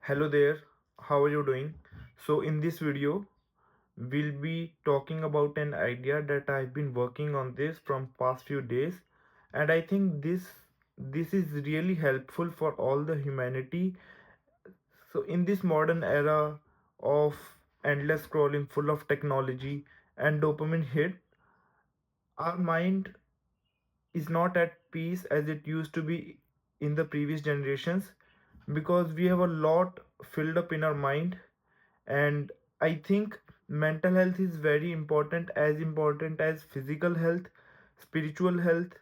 Hello there, how are you doing? So, in this video, we'll be talking about an idea that I've been working on this from past few days, and I think this is really helpful for all the humanity. So, in this modern era of endless scrolling, full of technology and dopamine hit, our mind is not at peace as it used to be in the previous generations because we have a lot filled up in our mind. And I think mental health is very important as physical health, spiritual health,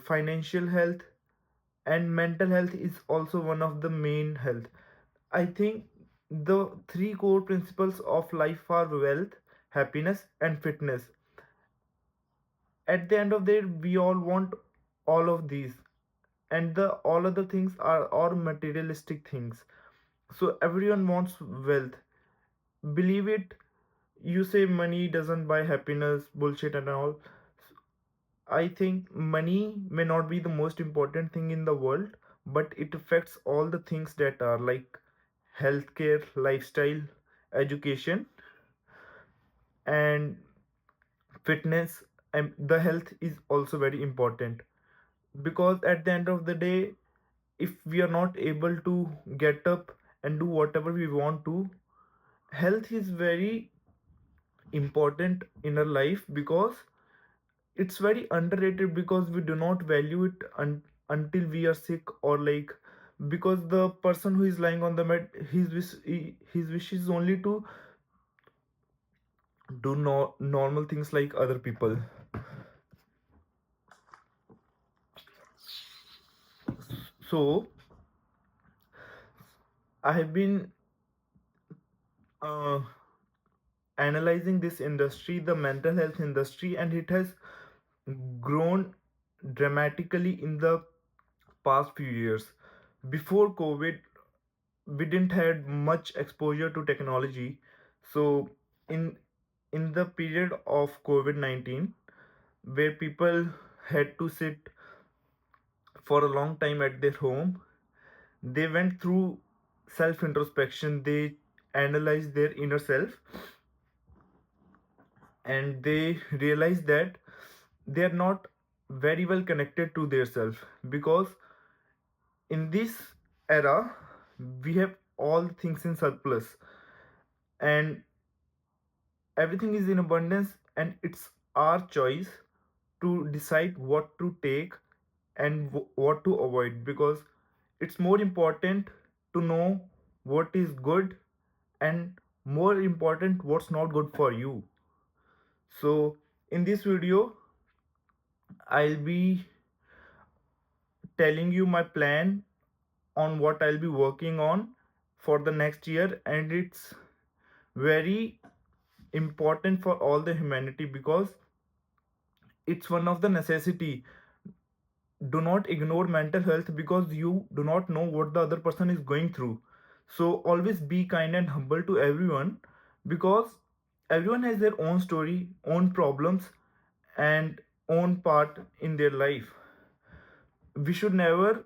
financial health, and mental health is also one of the main health. I think the three core principles of life are wealth, happiness, and fitness. At the end of the day, we all want all of these, and the all other things are all materialistic things. So everyone wants wealth. Believe it, you say money doesn't buy happiness, bullshit and all. I think money may not be the most important thing in the world, but it affects all the things that are like healthcare, lifestyle, education, and fitness. And the health is also very important because at the end of the day, if we are not able to get up and do whatever we want to, health is very important in our life because it's very underrated because we do not value it until we are sick or like because the person who is lying on the bed his wish is only to do normal things like other people. So I have been uh, analyzing this industry, the mental health industry, and it has grown dramatically in the past few years. Before COVID, we didn't had much exposure to technology. So in in the period of COVID-19, where people had to sit for a long time at their home, they went through self introspection. They analyzed their inner self and they realized that they are not very well connected to their self because in this era we have all things in surplus and everything is in abundance, and it's our choice to decide what to take and what to avoid because it's more important to know what is good and more important what's not good for you. So in this video I'll be telling you my plan on what I'll be working on for the next year, and it's very important for all the humanity because it's one of the necessity. Do not ignore mental health because you do not know what the other person is going through. So always be kind and humble to everyone because everyone has their own story, own problems, and own part in their life. We should never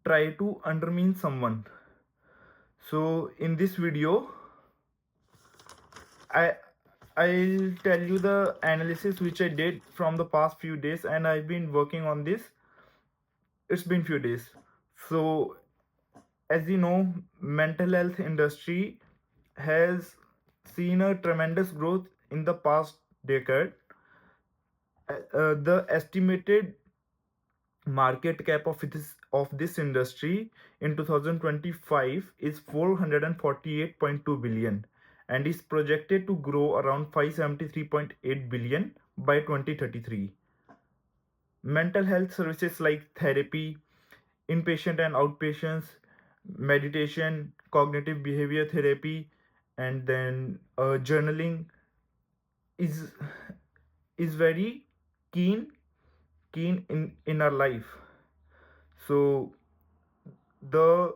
try to undermine someone. So in this video I I'll tell you the analysis which I did from the past few days, and I've been working on this. It's been few days. So as you know, mental health industry has seen a tremendous growth in the past decade. The estimated market cap of this industry in 2025 is 448.2 billion and is projected to grow around 573.8 billion by 2033. Mental health services like therapy, inpatient and outpatients, meditation, cognitive behavior therapy, and then journaling is is very keen in our life. So the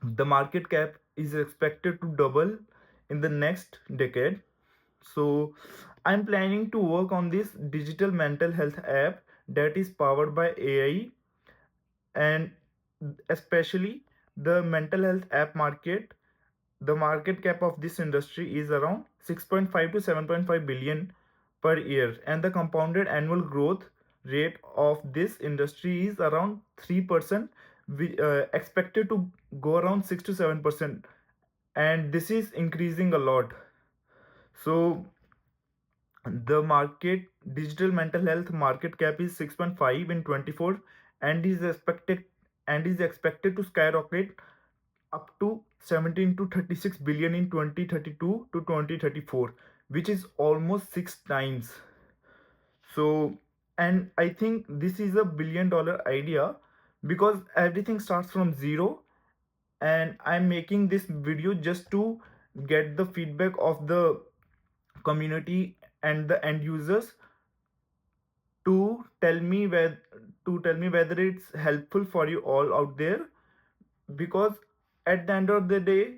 the market cap is expected to double in the next decade. So I'm planning to work on this digital mental health app that is powered by AI, and especially the mental health app market. The market cap of this industry is around 6.5 to 7.5 billion per year, and the compounded annual growth rate of this industry is around 3%. We expected to go around 6 to 7%, and this is increasing a lot. So the market digital mental health market cap is 6.5 in 24, and is expected to skyrocket up to 17 to 36 billion in 2032 to 2034, which is almost 6 times. So, and I think this is a $1 billion idea because everything starts from zero, and I'm making this video just to get the feedback of the community and the end users to tell me whether it's helpful for you all out there, because at the end of the day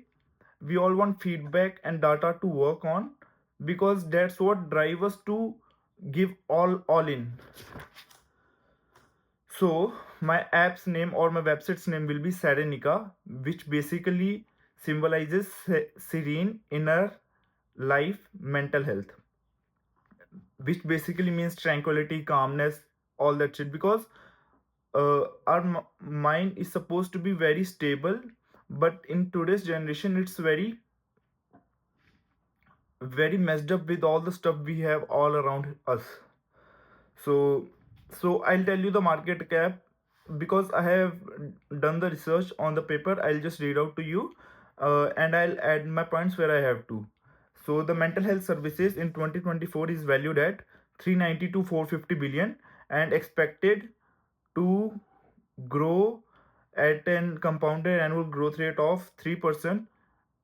we all want feedback and data to work on, because that's what drives us to give all in. So my app's name or my website's name will be serenica, which basically symbolizes serene inner life mental health, which basically means tranquility, calmness, all that shit. Because our mind is supposed to be very stable, but in today's generation it's very messed up with all the stuff we have all around us. So so I'll tell you the market cap because I have done the research on the paper. I'll just read out to you, and I'll add my points where I have to. So the mental health services in 2024 is valued at 390 to 450 billion and expected to grow at an compounded annual growth rate of 3%,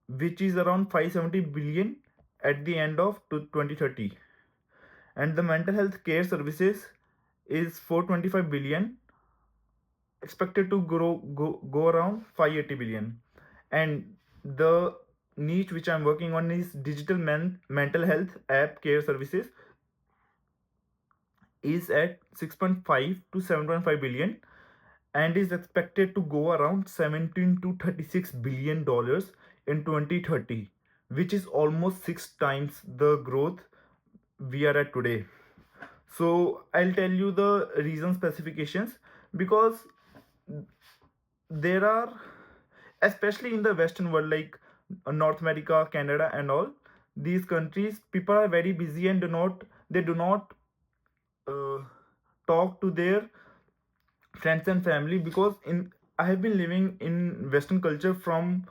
which is around 570 billion at the end of 2030. And the mental health care services is 425 billion, expected to go around 580 billion. And the niche which I'm working on is digital mental health app care services, is at 6.5 to 7.5 billion, and is expected to go around 17 to 36 billion dollars in 2030, which is almost 6 times the growth we are at today. So I'll tell you the reason specifications, because there are, especially in the western world, like North America, Canada and all these countries, people are very busy and do not uh, talk to their friends and family. Because in I have been living in western culture from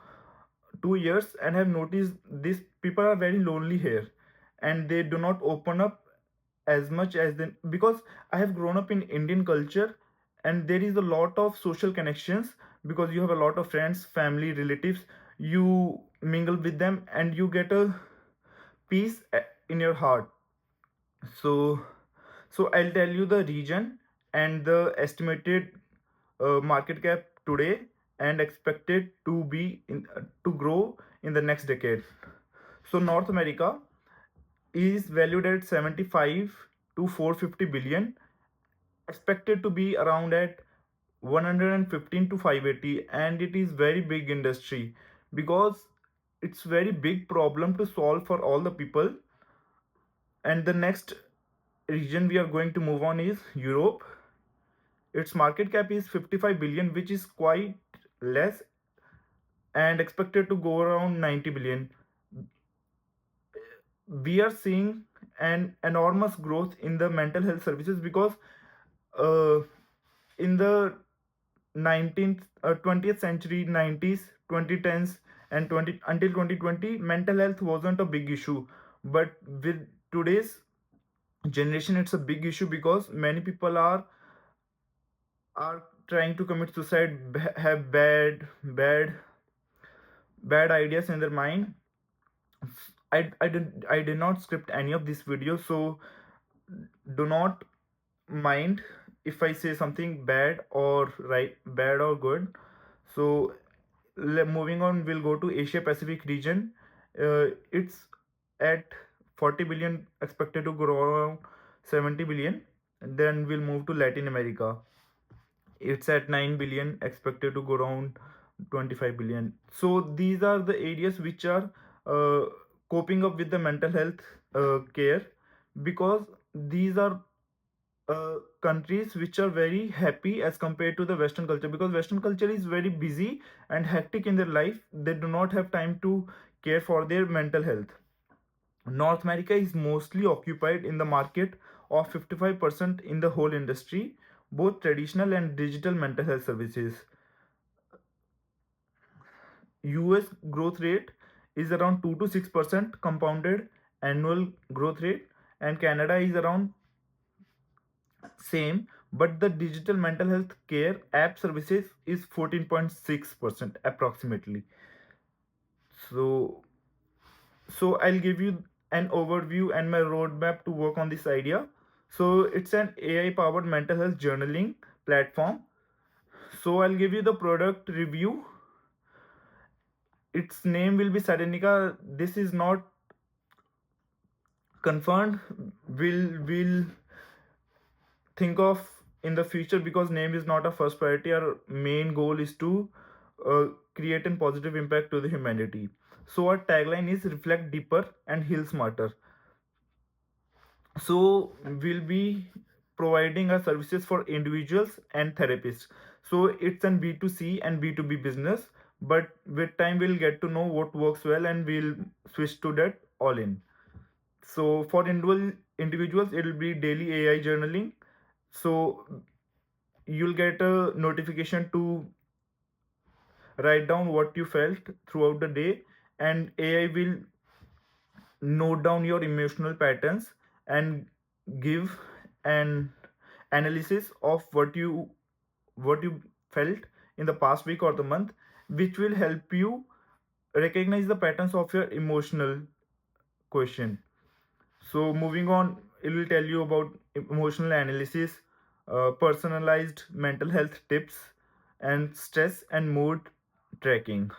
2 years and have noticed these people are very lonely here, and they do not open up as much as them, because I have grown up in Indian culture, and there is a lot of social connections, because you have a lot of friends, family, relatives. You mingle with them and you get a peace in your heart. So so I'll tell you the region and the estimated market cap today, and expected to be to grow in the next decade. So North America is valued at 75 to 450 billion, expected to be around at 115 to 580, and it is very big industry, because it's very big problem to solve for all the people. And the next region we are going to move on is Europe. Its market cap is 55 billion, which is quite less, and expected to go around 90 billion. We are seeing an enormous growth in the mental health services, because uh, in the 19th 20th century, 90s, 2010s and 20 until 2020, mental health wasn't a big issue. But with today's generation it's a big issue, because many people are trying to commit suicide, have bad ideas in their mind. I did not script any of this video, so do not mind if I say something bad or right, bad or good. So moving on, we'll go to Asia Pacific region. It's at 40 billion, expected to grow around 70 billion. And then we'll move to Latin America. It's at 9 billion, expected to go around 25 billion. So these are the areas which are uh, coping up with the mental health care, because these are countries which are very happy as compared to the western culture, because western culture is very busy and hectic in their life. They do not have time to care for their mental health. North America is mostly occupied in the market of 55% in the whole industry, both traditional and digital mental health services. US growth rate is around 2 to 6% compounded annual growth rate, and Canada is around same, but the digital mental health care app services is 14.6% approximately. So so I'll give you an overview and my roadmap to work on this idea. So it's an AI powered mental health journaling platform. So I'll give you the product review. Its name will be serenica. This is not confirmed. Will think of in the future, because name is not a first priority. Our main goal is to uh, create a positive impact to the humanity. So our tagline is reflect deeper and heal smarter. So we'll be providing our services for individuals and therapists. So it's an B2C and B2B business, but with time we'll get to know what works well and we'll switch to that all in. So for individuals, it will be daily AI journaling. So you'll get a notification to write down what you felt throughout the day, and AI will note down your emotional patterns and give an analysis of what you felt in the past week or the month, which will help you recognize the patterns of your emotional question. So moving on, it will tell you about emotional analysis, personalized mental health tips, and stress and mood tracking.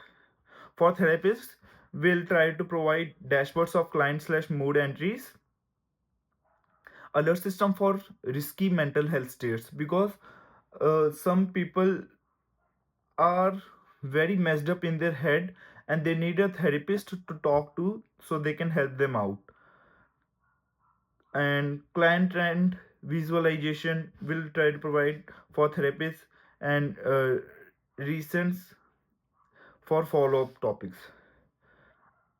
For therapists, we'll try to provide dashboards of client slash mood entries, alert system for risky mental health states, because some people are very messed up in their head and they need a therapist to talk to so they can help them out. And client trend visualization will try to provide for therapists, and reasons for follow-up topics.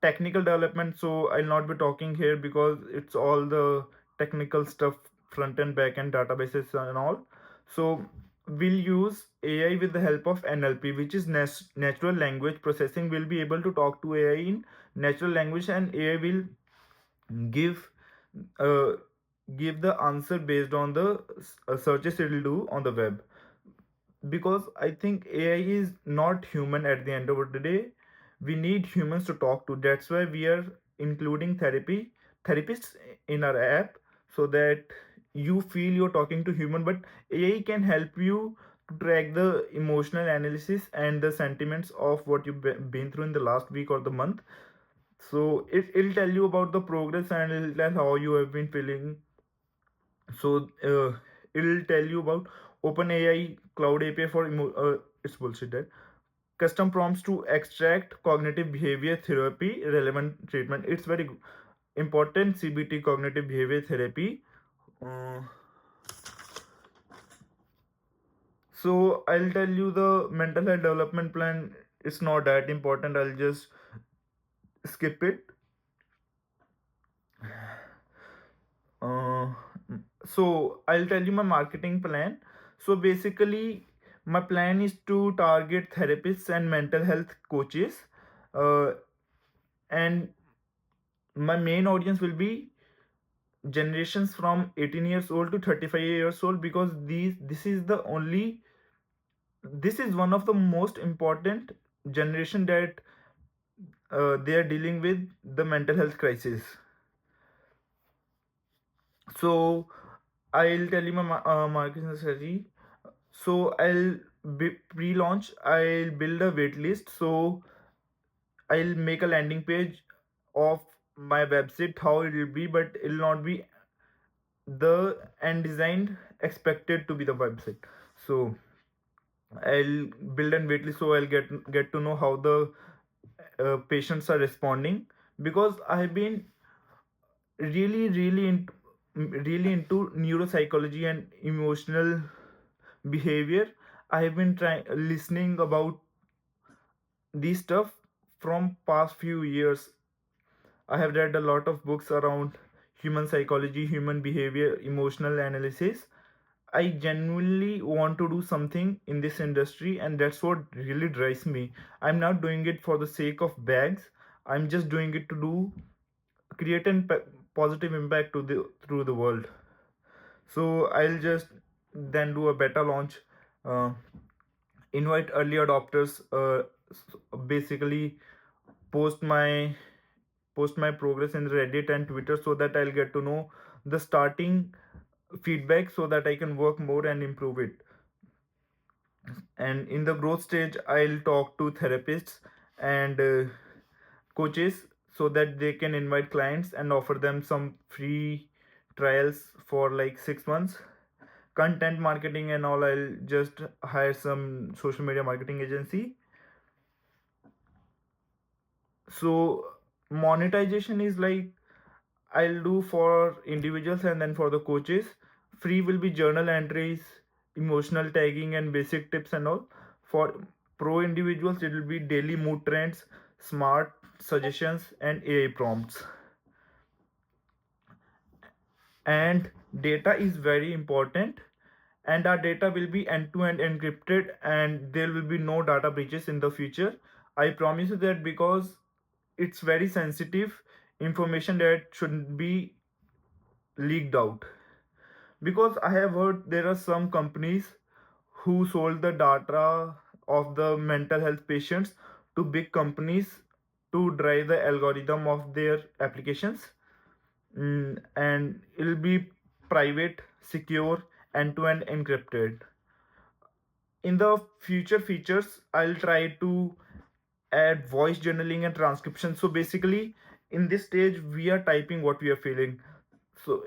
Technical development, so I'll not be talking here because it's all the technical stuff, front and back end databases and all. So we'll use AI with the help of NLP, which is natural language processing. We'll be able to talk to AI in natural language, and AI will give uh, give the answer based on the searches it will do on the web. Because I think AI is not human at the end of the day. We need humans to talk to. That's why we are including therapists in our app, so that you feel you're talking to human, but AI can help you to track the emotional analysis and the sentiments of what you've been through in the last week or the month. So it'll tell you about the progress and it'll tell how you have been feeling. So it'll tell you about OpenAI Cloud API for it's bullshit that custom prompts to extract cognitive behavior therapy relevant treatment. It's very important. CBT, cognitive behavior therapy. Uh, so I'll tell you the mental health development plan. It's not that important. I'll just skip it. Uh, so I'll tell you my marketing plan. So basically, my plan is to target therapists and mental health coaches, uh, and my main audience will be generations from 18 years old to 35 years old, because this is one of the most important generation that they are dealing with the mental health crisis. So I'll tell you my marketing strategy. So pre-launch. I'll build a wait list. So I'll make a landing page of my website, how it will be, but it will not be the end designed expected to be the website. So I'll build an waitlist so I'll get to know how the patients are responding, because I have been really into neuropsychology and emotional behavior. I have been trying listening about this stuff from past few years. I have read a lot of books around human psychology, human behavior, emotional analysis. I genuinely want to do something in this industry, and that's what really drives me. I'm not doing it for the sake of bags. I'm just doing it to do create a positive impact to the through the world. So I'll just then do a beta launch, uh, invite early adopters, basically post my post my progress in Reddit and Twitter so that I'll get to know the starting feedback so that I can work more and improve it. And in the growth stage, I'll talk to therapists and coaches so that they can invite clients and offer them some free trials for like 6 months. Content marketing and all, I'll just hire some social media marketing agency. So monetization is like I'll do for individuals and then for the coaches. Free will be journal entries, emotional tagging, and basic tips and all. For pro individuals, it will be daily mood trends, smart suggestions, and AI prompts. And data is very important, and our data will be end-to-end encrypted, and there will be no data breaches in the future. I promise you that, because it's very sensitive information that shouldn't be leaked out. Because I have heard there are some companies who sold the data of the mental health patients to big companies to drive the algorithm of their applications. And it'll be private, secure, end-to-end encrypted. In the future features, I'll try to add voice journaling and transcription. So basically, in this stage, we are typing what we are feeling. So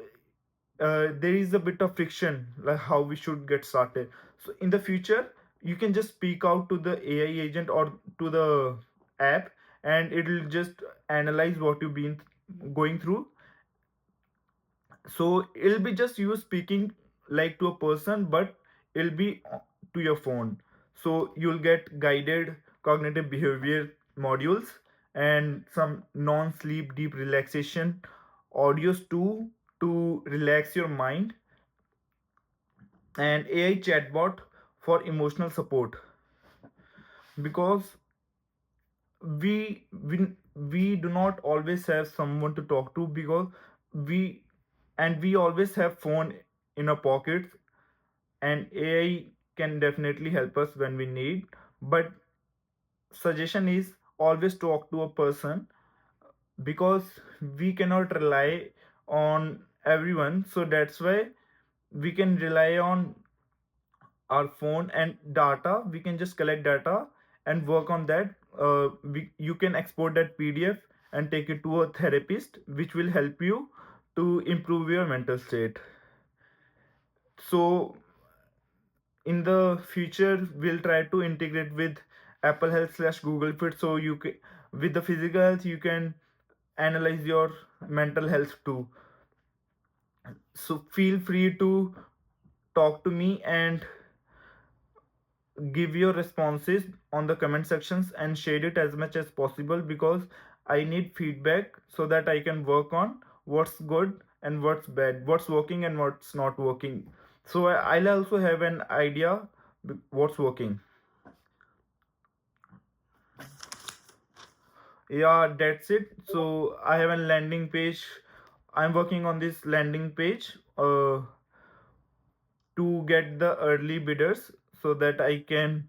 there is a bit of friction, like how we should get started. So in the future, you can just speak out to the AI agent or to the app, and it'll just analyze what you've been going through. So it'll be just you speaking like to a person, but it'll be to your phone. So you'll get guided cognitive behavior modules and some non-sleep deep relaxation audios too, to relax your mind, and AI chatbot for emotional support. Because we do not always have someone to talk to, because we we always have phone in our pockets, and AI can definitely help us when we need. But suggestion is always talk to a person, because we cannot rely on everyone. So that's why we can rely on our phone and data. We can just collect data and work on that. You can export that PDF and take it to a therapist, which will help you to improve your mental state. So in the future, we'll try to integrate with Apple Health slash Google Fit, so you can, with the physical health, you can analyze your mental health too. So feel free to talk to me and give your responses on the comment sections and share it as much as possible, because I need feedback so that I can work on what's good and what's bad, what's working and what's not working. So I'll also have an idea what's working. Yeah, that's it. So I have a landing page. I'm working on this landing page to get the early bidders so that I can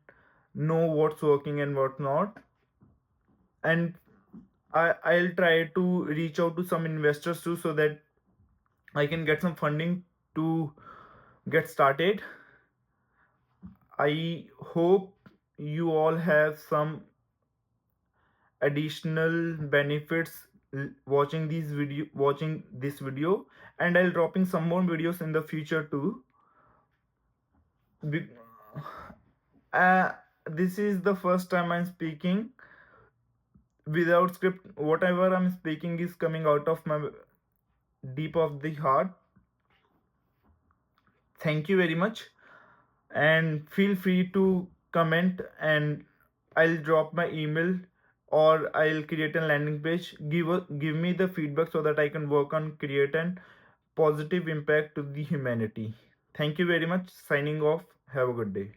know what's working and what not. And I'll try to reach out to some investors too so that I can get some funding to get started. I hope you all have some additional benefits watching this video, and I'll dropping some more videos in the future too. Be- This is the first time I'm speaking without script. Whatever I'm speaking is coming out of my deep of the heart. Thank you very much, and feel free to comment, and I'll drop my email or I'll create a landing page. Give me the feedback so that I can work on create an positive impact to the humanity. Thank you very much. Signing off. Have a good day.